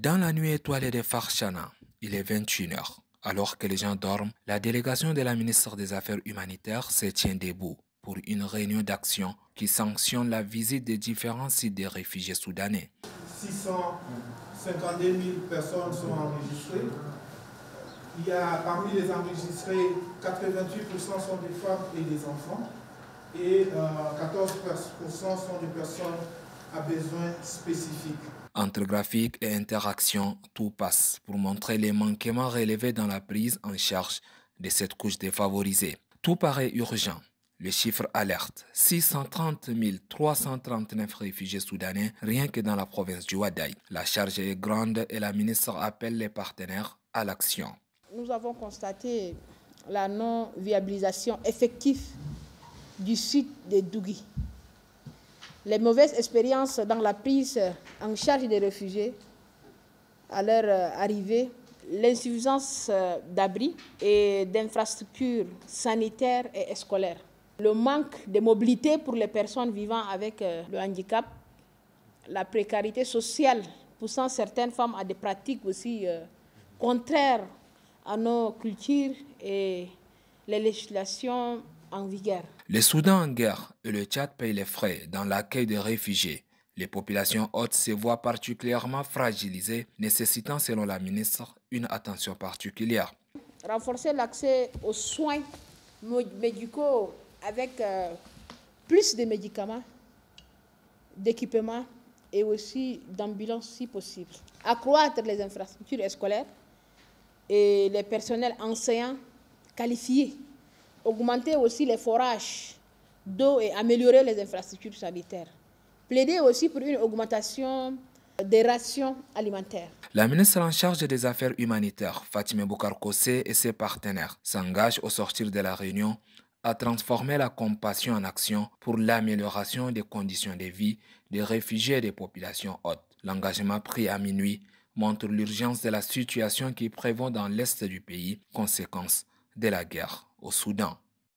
Dans la nuit étoilée de Farchana, il est 21 heures. Alors que les gens dorment, la délégation de la ministre des Affaires humanitaires se tient debout pour une réunion d'action qui sanctionne la visite des différents sites des réfugiés soudanais. 652 000 personnes sont enregistrées. Il y a parmi les enregistrés, 88% sont des femmes et des enfants et 14% sont des personnes à besoins spécifiques. Entre graphiques et interactions, tout passe pour montrer les manquements relevés dans la prise en charge de cette couche défavorisée. Tout paraît urgent. Le chiffre alerte, 630 339 réfugiés soudanais rien que dans la province du Wadaï. La charge est grande et la ministre appelle les partenaires à l'action. Nous avons constaté la non-viabilisation effective du site de Dougui. Les mauvaises expériences dans la prise en charge des réfugiés à leur arrivée, l'insuffisance d'abris et d'infrastructures sanitaires et scolaires, le manque de mobilité pour les personnes vivant avec le handicap, la précarité sociale poussant certaines femmes à des pratiques aussi contraires à nos cultures et les législations en vigueur. Le Soudan en guerre et le Tchad payent les frais dans l'accueil des réfugiés. Les populations hautes se voient particulièrement fragilisées, nécessitant, selon la ministre, une attention particulière. Renforcer l'accès aux soins médicaux avec plus de médicaments, d'équipements et aussi d'ambulances si possible. Accroître les infrastructures scolaires et les personnels enseignants qualifiés. Augmenter aussi les forages d'eau et améliorer les infrastructures sanitaires. Plaider aussi pour une augmentation des rations alimentaires. La ministre en charge des Affaires humanitaires, Fatima Boucar Kossé, et ses partenaires s'engagent au sortir de la réunion à transformer la compassion en action pour l'amélioration des conditions de vie des réfugiés et des populations hautes. L'engagement pris à minuit montre l'urgence de la situation qui prévaut dans l'est du pays, conséquence de la guerre au Soudan.